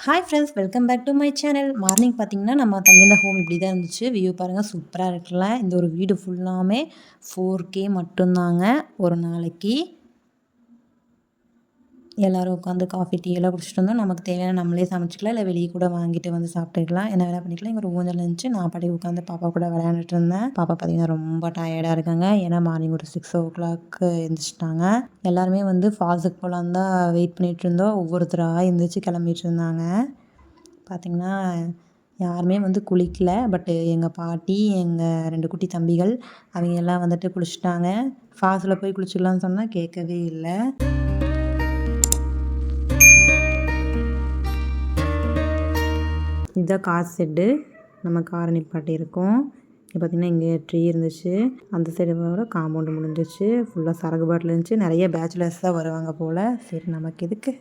Hi friends, welcome back to my channel. Morning பார்த்தீங்கன்னா, நம்ம தங்கியிருந்த ஹோம் இப்படி தான் இருந்துச்சு. வியூ பாருங்கள், சூப்பராக இருக்குல்ல. இந்த ஒரு வீடு ஃபுல்லாமே 4K மட்டும்தாங்க ஒரு நாளைக்கு. எல்லோரும் உட்காந்து காஃபி, டீ எல்லாம் குடிச்சிட்டு இருந்தோம். நமக்கு தேவையான நம்மளே சமைச்சிக்கலாம், இல்லை வெளியே கூட வாங்கிட்டு வந்து சாப்பிட்டுக்கலாம். என்ன வேலை பண்ணிக்கலாம். இங்கே ஒரு ஊஞ்சல் இருந்துச்சு. நான் பாட்டுக்கு உட்காந்து பாப்பா கூட விளையாண்டுட்டு இருந்தேன். பாப்பா பார்த்தீங்கன்னா ரொம்ப டயர்டாக இருக்காங்க. ஏன்னா மார்னிங் ஒரு 6 o'clock எழுந்திரிச்சிட்டாங்க. எல்லாருமே வந்து ஃபால்ஸுக்கு போகலான்னு தான் வெயிட் பண்ணிகிட்டு இருந்தோம். ஒவ்வொருத்தராக எழுந்திரிச்சு கிளம்பிட்டு இருந்தாங்க. பார்த்திங்கன்னா யாருமே வந்து குளிக்கல. பட்டு எங்கள் பாட்டி, எங்கள் 2 குட்டி தம்பிகள் அவங்க எல்லாம் வந்துட்டு குளிச்சுட்டாங்க. ஃபால்ஸில் போய் குளிச்சுக்கலான்னு சொன்னால் கேட்கவே இல்லை. இதுதான் கார் ஷெட்டு. நம்ம காரை நிப்பாட்டி இருக்கோம். இப்போ பார்த்திங்கன்னா இங்கே ட்ரீ இருந்துச்சு. அந்த சைடு வர காம்பவுண்டு முடிஞ்சிச்சு. ஃபுல்லாக சரகு பாட்டில் இருந்துச்சு. நிறைய பேச்சுலர்ஸ் தான் வருவாங்க போல். சரி, நமக்கு எதுக்கு.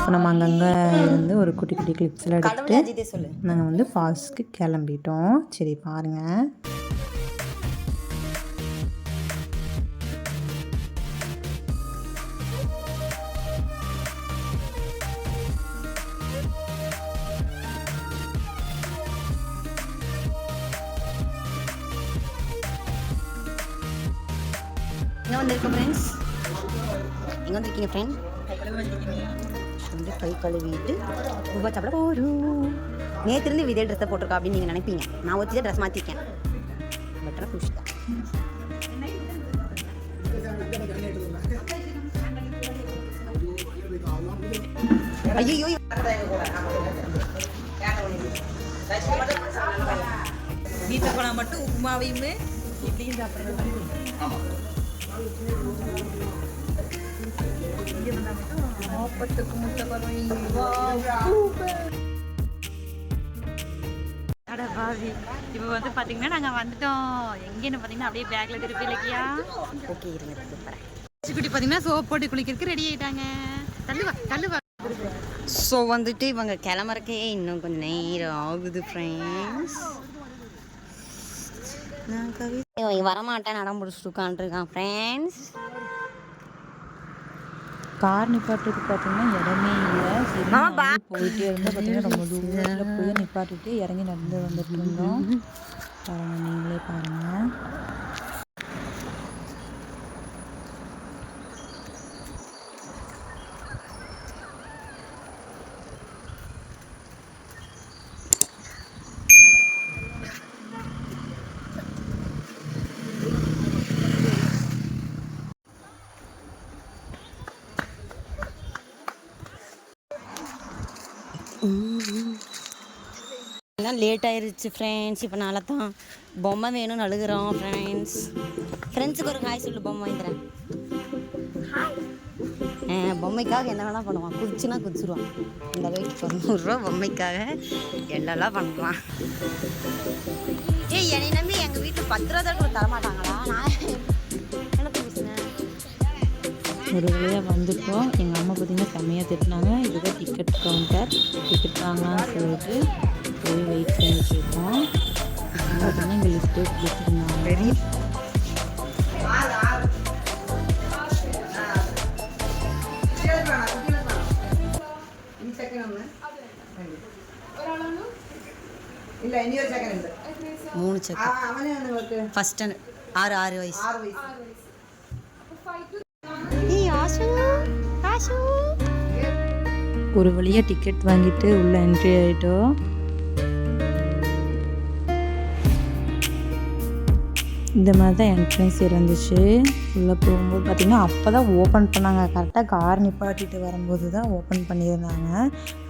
இப்போ நம்ம அங்கங்கே வந்து ஒரு குட்டி குட்டி கிளிப்ஸ்லாம் எடுத்துட்டு நாங்கள் வந்து ஃபால்ஸ்க்கு கிளம்பிட்டோம். சரி பாருங்கள். எங்கே வந்திருக்கோம் ஃப்ரெண்ட்ஸ்? எங்கே வந்திருக்கீங்க ஃப்ரெண்ட்? வந்து கை கழுவிட்டு ரூபா சாப்பிட போகிறோம். நேற்றுலேருந்து இதே ட்ரெஸ்ஸை போட்டிருக்கா அப்படின்னு நீங்கள் நினைப்பீங்க. நான் ஒத்தி தான் ட்ரெஸ் மாற்றிருக்கேன். பெட்டராக குடிச்சிட்டேன். ஐயோ வீட்டில் போனால் மட்டும் உப்புமாவையுமே இப்படியும் சாப்பிட்றது. ஆப்பத்துக்கு முட்டை பறவை. இப்போ வந்து பார்த்தீங்கன்னா நாங்கள் வந்துட்டோம். எங்கேன்னு பார்த்தீங்கன்னா அப்படியே பேக்கில் திருப்பி இல்லையா. ஓகே, இருங்க சூப்பர். குட்டி பார்த்தீங்கன்னா சோப் போட்டு குளிக்கிறதுக்கு ரெடி ஆகிட்டாங்க. தள்ளுவா. ஸோ வந்துட்டு இவங்க கிளம்புறக்கே இன்னும் கொஞ்சம் நேரம் ஆகுது ஃப்ரெண்ட்ஸ். நான் வரமாட்டேன், நடம் பிடிச்சிட்டு உட்காந்துருக்கான் ஃப்ரெண்ட்ஸ். கார் நிப்பாட்டுறதுக்கு பார்த்தீங்கன்னா இடமே இல்லை. சரி போயிட்டே இருந்தால் பார்த்தீங்கன்னா ரொம்ப தூரத்தில் போய் நிப்பாட்டிட்டு இறங்கி நடந்து வந்துட்டு இருந்தோம். பாருங்கள், நீங்களே பாருங்கள். எல்லாம் லேட் ஆயிடுச்சு ஃப்ரெண்ட்ஸ். இப்போ நாளை தான் பொம்மை வேணும்னு அழுகுறோம் ஃப்ரெண்ட்ஸ். ஃப்ரெண்ட்ஸுக்கு ஒரு ஹாய் சொல்லு. பொம்மை வாங்கிக்கிறேன். பொம்மைக்காக என்ன வேணால் பண்ணுவான். குதிச்சுன்னா குதிச்சுருவான். இந்த அளவுக்கு 90 ரூபா பொம்மைக்காக என்னெல்லாம் பண்ணுவான். ஏய், என்னை நம்பி எங்கள் வீட்டில் 10 ரூபா தான் கூட தரமாட்டாங்களா? நான் என்ன பேசுனேன். ஒரு வழியாக வந்துட்டோம். எங்கள் அம்மா பார்த்திங்கன்னா செம்மையாக திட்டினாங்க. இதுதான் டிக்கெட் கவுண்டர். டிக்கெட் வாங்கலாம்னு சொல்லிட்டு போய் வெயிட் பண்ணிட்டு இருக்கோம். பார்த்தீங்கன்னா இங்கே லிஸ்ட்டு கொடுத்துருந்தாங்க. மூணு செக். ஃபர்ஸ்ட் 6 வயசு. ஒரு வழியாக டிக்கெட் வாங்கிட்டு உள்ளே என்ட்ரி ஆகிட்டோம். இந்த மாதிரி தான் என்ட்ரன்ஸ் இருந்துச்சு. உள்ளே போகும்போது பார்த்திங்கன்னா அப்போ தான் ஓப்பன் பண்ணாங்க. கரெக்டாக கார் நிப்பாட்டிட்டு வரும்போது தான் ஓப்பன் பண்ணியிருந்தாங்க.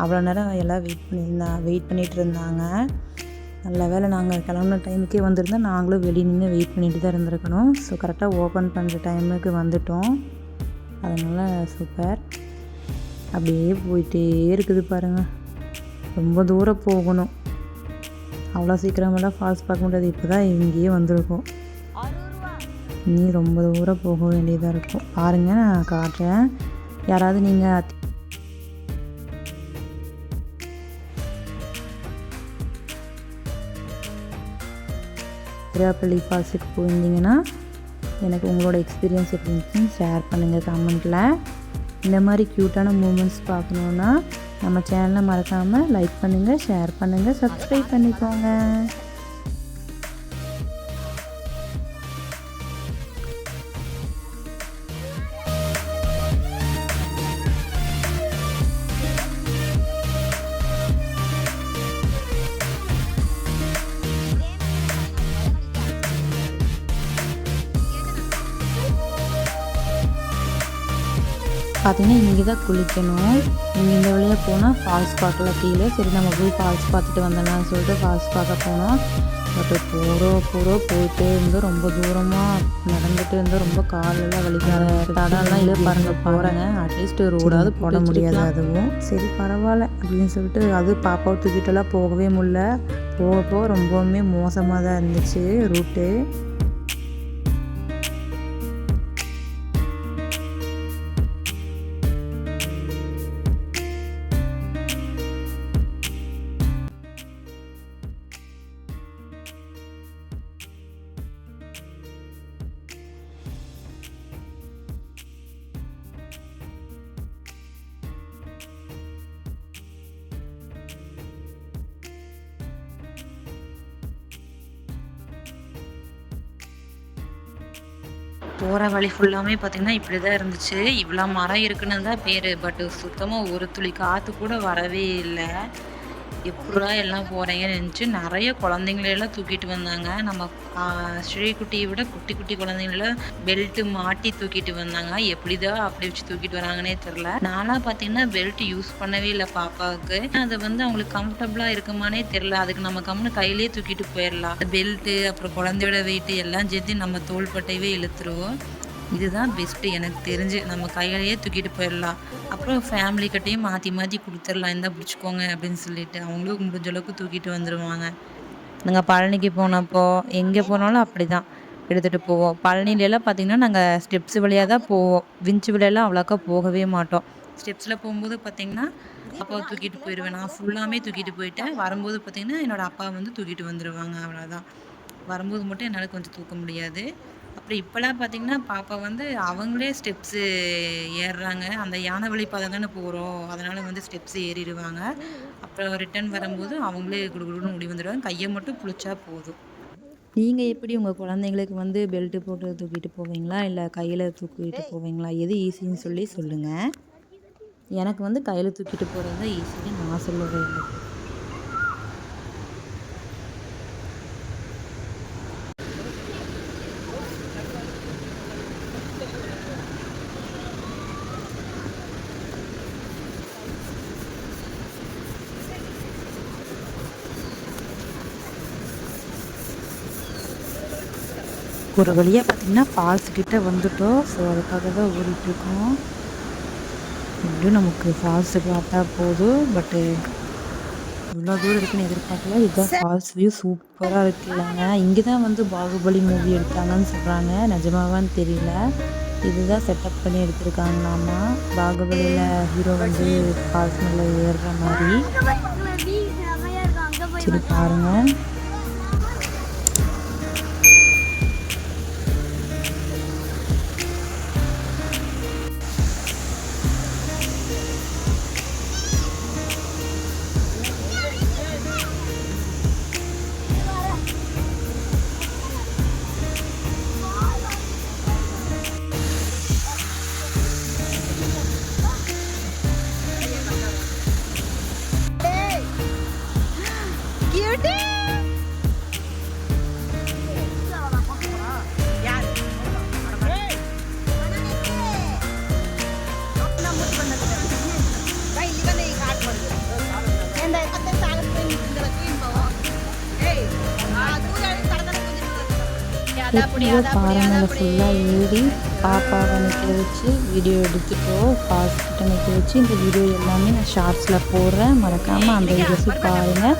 அவ்வளோ நேரம் எல்லாம் வெயிட் பண்ணிகிட்டு இருந்தாங்க. நல்ல வேளை நாங்கள் கிளம்புன டைமுக்கே வந்திருந்தோம். நாங்களும் வெளியே நின்று வெயிட் பண்ணிட்டு தான் இருந்திருக்கணும். ஸோ கரெக்டாக ஓப்பன் பண்ணுற டைமுக்கு வந்துட்டோம். அதனால் சூப்பர். அப்படியே போயிட்டே இருக்குது பாருங்கள். ரொம்ப தூரம் போகணும். அவ்வளோ சீக்கிரமெல்லாம் ஃபால்ஸ் பார்க்க முடியாது. இப்போ தான் இங்கேயே வந்திருக்கோம். இனி ரொம்ப தூரம் போக வேண்டியதாக இருக்கும். பாருங்கள், நான் காட்டுறேன். யாராவது நீங்கள் திருப்பள்ளி ஃபால்ஸுக்கு போயிருந்தீங்கன்னா எனக்கு உங்களோட எக்ஸ்பீரியன்ஸ் எப்படி இருந்துச்சுன்னு ஷேர் பண்ணுங்கள் கமெண்ட்டில். இந்த மாதிரி க்யூட்டான மூமெண்ட்ஸ் பார்க்கணுன்னா நம்ம சேனலை மறக்காமல் லைக் பண்ணுங்கள், ஷேர் பண்ணுங்கள், சப்ஸ்கிரைப் பண்ணிக்கோங்க. பார்த்திங்கன்னா இங்கே தான் குளிக்கணும். இங்கே இந்த வழியாக போனால் ஃபால்ஸ் பார்க்கல கீழே. சரி நம்ம போய் ஃபால்ஸ் பார்த்துட்டு வந்தோம்னு சொல்லிட்டு ஃபால்ஸ் பார்க்க போனோம். பட் போயிட்டே இருந்தோம். ரொம்ப தூரமாக நடந்துட்டு இருந்தோம். ரொம்ப காலெல்லாம் வலிக்காத தடம்லாம் இல்லை பாருங்கள் போகிறாங்க. அட்லீஸ்ட் ரோடாவது போட முடியாது. அதுவும் சரி பரவாயில்ல அப்படின்னு சொல்லிட்டு அது பாப்பாவை தூக்கிட்டெல்லாம் போகவே முடியல. போக ரொம்பவுமே மோசமாக தான் இருந்துச்சு ரூட்டு. போகிற வழி ஃபுல்லாமே பார்த்திங்கன்னா இப்படி தான் இருந்துச்சு. இவ்வளோ மரம் இருக்குன்னு தான் பேர். பட் சுத்தமாக ஒரு துளி காற்று கூட வரவே இல்லை. எப்படா எல்லாம் போகிறீங்கன்னு நினச்சி நிறைய குழந்தைங்களெல்லாம் தூக்கிட்டு வந்தாங்க. நம்ம ஸ்ரீகுட்டியை விட குட்டி குட்டி குழந்தைங்களெல்லாம் பெல்ட்டு மாட்டி தூக்கிட்டு வந்தாங்க. எப்படிதான் அப்படி வச்சு தூக்கிட்டு வராங்கன்னே தெரில. நான்லாம் பார்த்தீங்கன்னா பெல்ட் யூஸ் பண்ணவே இல்லை பாப்பாவுக்கு. அது அவங்களுக்கு கம்ஃபர்டபுளாக இருக்குமானே தெரில. அதுக்கு நம்ம கம்முன்னு கையிலேயே தூக்கிட்டு போயிடலாம். பெல்ட்டு அப்புறம் குழந்தையோட வெயிட்டு எல்லாம் சேர்த்து நம்ம தோள்பட்டையவே இழுத்துருவோம். இதுதான் பெஸ்ட்டு எனக்கு தெரிஞ்சு. நம்ம கையிலேயே தூக்கிட்டு போயிடலாம். அப்புறம் ஃபேமிலிக்கிட்டையும் மாற்றி கொடுத்துடலாம். இருந்தால் பிடிச்சிக்கோங்க அப்படின்னு சொல்லிட்டு அவங்களும் முடிஞ்ச அளவுக்கு தூக்கிட்டு வந்துடுவாங்க. நாங்கள் பழனிக்கு போனப்போ எங்கே போனாலும் அப்படி தான் எடுத்துகிட்டு போவோம். பழனிலெல்லாம் பார்த்திங்கன்னா நாங்கள் ஸ்டெப்ஸ் வழியாக தான் போவோம். விஞ்சு வழியெல்லாம் அவ்வளோக்கா போகவே மாட்டோம். ஸ்டெப்ஸில் போகும்போது பார்த்திங்கன்னா அப்பாவை தூக்கிட்டு போயிடுவேன். நான் ஃபுல்லாமே தூக்கிட்டு போயிட்டேன். வரும்போது பார்த்திங்கன்னா என்னோடய அப்பா தூக்கிட்டு வந்துடுவாங்க. அவ்வளோதான். வரும்போது மட்டும் என்னால் கொஞ்சம் தூக்க முடியாது. அப்புறம் இப்போலாம் பார்த்திங்கன்னா பாப்பா அவங்களே ஸ்டெப்ஸு ஏறுறாங்க. அந்த யானை வழி பாதை தானே போகிறோம். அதனால் ஸ்டெப்ஸு ஏறிடுவாங்க. அப்புறம் ரிட்டர்ன் வரும்போது அவங்களே குடுகுடுன்னு ஓடி வந்துடுவாங்க. கையை மட்டும் பிடிச்சா போதும். நீங்கள் எப்படி உங்கள் குழந்தைங்களுக்கு பெல்ட்டு போட்டு தூக்கிட்டு போவீங்களா, இல்லை கையில் தூக்கிட்டு போவீங்களா? எது ஈஸின்னு சொல்லுங்கள். எனக்கு கையில் தூக்கிட்டு போகிறது தான் ஈஸின்னு நான் சொல்லுவேன். ஒரு வழியாக பார்த்திங்கன்னா ஃபால்ஸ் கிட்டே வந்துட்டோம். ஸோ அதுக்காக தான் ஓடிட்டுருக்கோம். எப்படியும் நமக்கு ஃபால்ஸு பார்த்தா போதும். பட்டு இவ்வளோ தூரம் இருக்குன்னு எதிர்பார்க்கல. இதுதான் ஃபால்ஸ் வியூ. சூப்பராக இருக்குல்லங்க. இங்கே தான் பாகுபலி மூவி எடுத்தாங்கன்னு சொல்கிறாங்க. நிஜமாவான்னு தெரியல. இதுதான் செட்டப் பண்ணி எடுத்திருக்காங்களாமா. பாகுபலியில் ஹீரோ ஃபால்ஸ் மேலே ஏறுற மாதிரி. சரி பாருங்கள். Cutie! எப்படியோ பாறை மேலே ஃபுல்லாக ஏறி பாப்பாவை நிற்க வச்சு வீடியோ எடுத்துட்டோம். ஃபால்ஸ் கிட்ட நிற்க வச்சு இந்த வீடியோ எல்லாமே நான் ஷார்ட்ஸில் போடுறேன். மறக்காமல் அந்த வீடியோஸும் பாருங்கள்.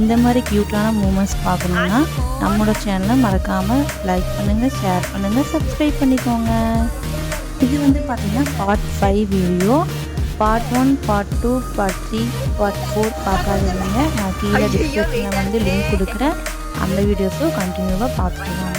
இந்த மாதிரி க்யூட்டான மூமெண்ட்ஸ் பார்க்கணுன்னா நம்மளோட சேனலை மறக்காமல் லைக் பண்ணுங்கள், ஷேர் பண்ணுங்கள், சப்ஸ்கிரைப் பண்ணிக்கோங்க. இது வந்து பார்த்திங்கன்னா part 5 video. Part 1, part 2, part 3, part 4 பார்க்காதவங்க நான் கீழே டிஸ்கிரிப்ஷனில் வந்து லிங்க் கொடுக்குறேன். அந்த வீடியோஸும் கண்டினியூவாக பார்த்துட்டு வாங்க.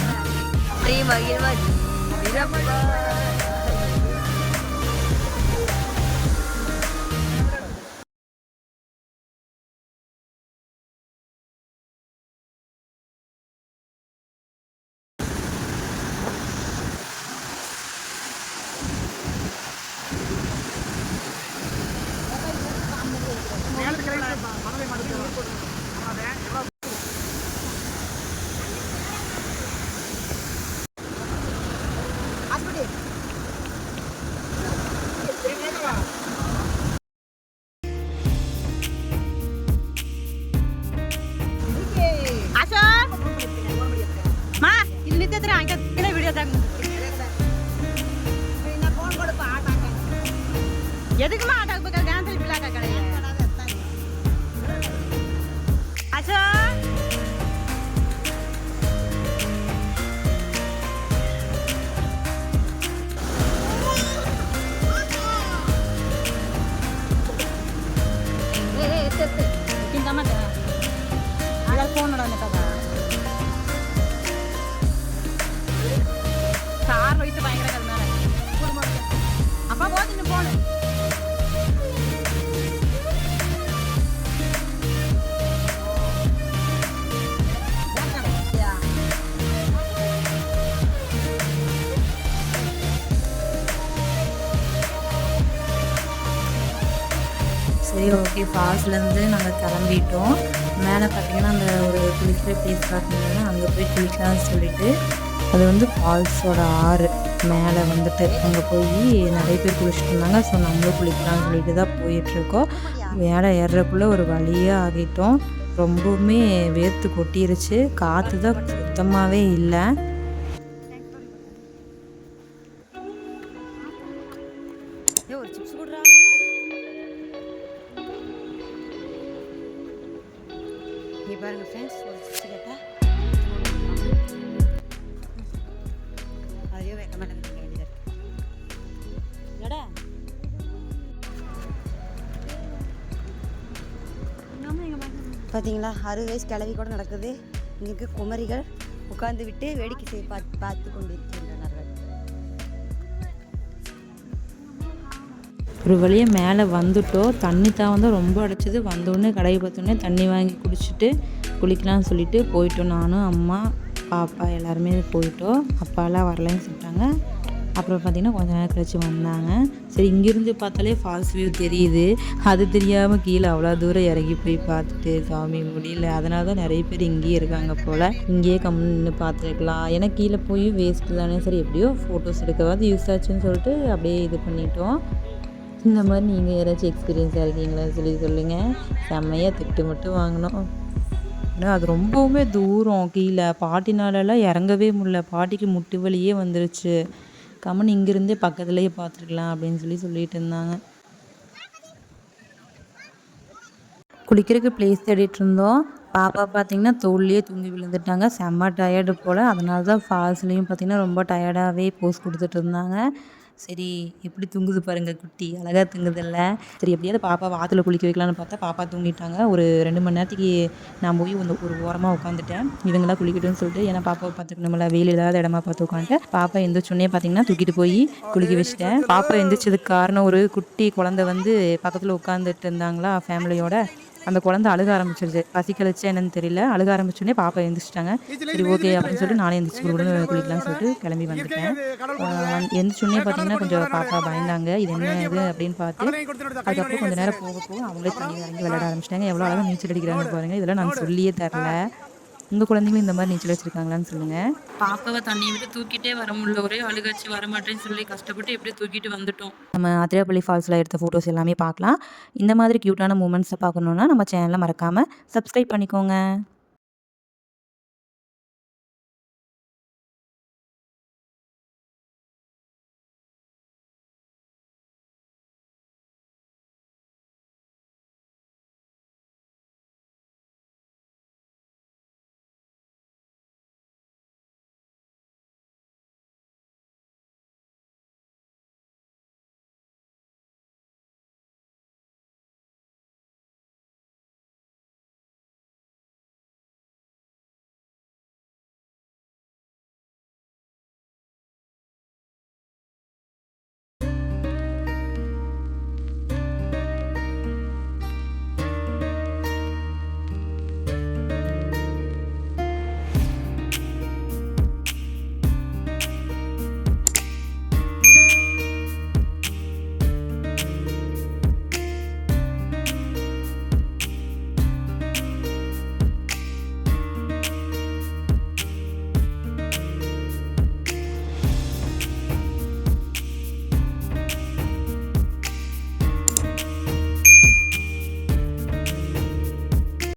எதுக்குமா ஆட்டாக்கு பக்கம் கேன்சல் பிள்ளாக்கா கடையை அச்சா ஃபோன் கார் வயசு பயங்கர கல்மார அப்பா போதுன்னு போன சரி, ஓகே. ஃபால்ஸ்லேருந்து நாங்கள் கிளம்பிட்டோம். மேலே பார்த்தீங்கன்னா அந்த ஒரு குளிக்கிற ப்ளேஸ் பார்த்தீங்கன்னா அங்கே போய் குளிக்கலாம்னு சொல்லிட்டு அது வந்து ஃபால்ஸோட ஆறு மேலே வந்துட்டு அங்கே போய் நிறைய பேர் குளிச்சுட்டு இருந்தாங்க. ஸோ நம்மளும் குளிக்கலாம்னு சொல்லிட்டு தான் போயிட்டுருக்கோம். மேலே ஏறுறக்குள்ளே ஒரு வழியாக ஆகிட்டோம். ரொம்பவுமே வேர்த்து கொட்டிருச்சு. காற்று தான் சுத்தமாகவே இல்லை. ஒரு சிப்ஸ் கொடுறா நீ பாருங்க ஃப்ரெண்ட்ஸ். ஒரு சிப்ஸ் கேட்டா அதையோ வைக்க மாட்டேங்க வேண்டியதாக பார்த்தீங்களா? 60 வயசு கிளவி கூட நடக்குது. இங்கே குமரிகள் உட்கார்ந்து விட்டு வேடிக்கை பார்த்து கொண்டிருக்கின்றனர். ஒரு வழியாக மேலே வந்துட்டோம். தண்ணி தான் வந்து ரொம்ப அடைச்சிது. வந்தோடனே கடையை பார்த்தோன்னே தண்ணி வாங்கி குடிச்சிட்டு குளிக்கலாம்னு சொல்லிட்டு போயிட்டோம். நானும் அம்மா பாப்பா எல்லாருமே போயிட்டோம். அப்பாலாம் வரலைன்னு சொல்லிட்டாங்க. அப்புறம் பார்த்திங்கன்னா கொஞ்ச நேரம் கழிச்சு வந்தாங்க. சரி, இங்கேருந்து பார்த்தாலே ஃபால்ஸ் வியூ தெரியுது. அது தெரியாமல் கீழே அவ்வளோ தூரம் இறங்கி போய் பார்த்துட்டு சாமி முடியல. அதனால தான் நிறைய பேர் இங்கேயே இருக்காங்க போல். இங்கேயே நின்று பார்த்துருக்கலாம். ஏன்னா கீழே போய் வேஸ்ட்டு தானே. சரி, எப்படியோ ஃபோட்டோஸ் எடுக்கவாது யூஸ் ஆச்சுன்னு சொல்லிட்டு அப்படியே இது பண்ணிட்டோம். இந்த மாதிரி நீங்கள் யாராச்சும் எக்ஸ்பீரியன்ஸாக இருக்கீங்களான்னு சொல்லி சொல்லுங்கள். செம்மையாக திட்டு மட்டும் வாங்கினோம். ஏன்னா அது ரொம்பவுமே தூரம் கீழே. பாட்டினாலெல்லாம் இறங்கவே முடியல. பாட்டிக்கு முட்டு வலியே வந்துருச்சு. கம்மன் இங்கேருந்தே பக்கத்துலேயே பார்த்துருக்கலாம் அப்படின்னு சொல்லிட்டு இருந்தாங்க. குளிக்கிறதுக்கு ப்ளேஸ் தேடிட்டு இருந்தோம். பாப்பா பார்த்திங்கன்னா தோல்லையே தூங்கி விழுந்துட்டாங்க. செம்ம டயர்டு போல். அதனால தான் ஃபால்ஸ்லேயும் பார்த்திங்கன்னா ரொம்ப டயர்டாகவே போஸ் கொடுத்துட்டு இருந்தாங்க. சரி, எப்படி தூங்குது பாருங்கள் குட்டி, அழகாக தூங்குதில்ல. சரி, எப்படியாவது பாப்பா ஆற்றுல குளிக்க வைக்கலான்னு பார்த்தா பாப்பா தூங்கிட்டாங்க. ஒரு 2 மணி நேரத்துக்கு நான் போய் ஒரு ஓரமாக உட்காந்துட்டேன். இவங்களாம் குளிக்கட்டும்னு சொல்லிட்டு. ஏன்னா பாப்பாவை பார்த்துக்கணும்ல, வெயில் இல்லாத இடமா பார்த்து உட்காந்துட்டேன். பாப்பா எந்திரிச்சோன்னே பார்த்திங்கன்னா தூக்கிட்டு போய் குளிக்க வச்சுட்டேன். பாப்பா எந்திரிச்சதுக்கு காரணம் ஒரு குட்டி குழந்தை வந்து பக்கத்தில் உட்காந்துட்டு இருந்தாங்களா ஃபேமிலியோட. அந்த குழந்தை அழுக ஆரம்பிச்சிருச்சு. பசி கழிச்சா என்னன்னு தெரியல. அழுக ஆரம்பிச்சோடனே பாப்பா எழுந்திரிச்சிட்டாங்க. சரி, ஓகே அப்படின்னு சொல்லிட்டு நானே எழுந்திரிச்சு குளிக்கலாம்னு சொல்லிட்டு கிளம்பி வந்துட்டேன். எழுந்திரிச்சோடனே பார்த்தீங்கன்னா கொஞ்சம் பாப்பா பயந்தாங்க. இது என்ன இது அப்படின்னு பார்த்து அதுக்கப்புறம் கொஞ்சம் நேரம் போக அவங்களே தண்ணி இறங்கி விளையாட ஆரம்பிச்சிட்டாங்க. எவ்வளோ அழகாக நீச்சல் அடிக்கிறாங்க பாருங்கள். இதெல்லாம் நான் சொல்லியே தரல. உங்கள் குழந்தைங்களும் இந்த மாதிரி நீச்சல் வச்சுருக்காங்களான்னு சொல்லுங்கள். பாப்பாவை தண்ணியை விட்டு தூக்கிட்டே வர முடியல. ஒரே அழுகாச்சு, வரமாட்டேன்னு சொல்லி கஷ்டப்பட்டு எப்படியே தூக்கிட்டு வந்துட்டோம். நம்ம அதிரப்பள்ளி ஃபால்ஸில் எடுத்த ஃபோட்டோஸ் எல்லாமே பார்க்கலாம். இந்த மாதிரி க்யூட்டான மூமெண்ட்ஸை பார்க்கணுன்னா நம்ம சேனலை மறக்காமல் சப்ஸ்கிரைப் பண்ணிக்கோங்க.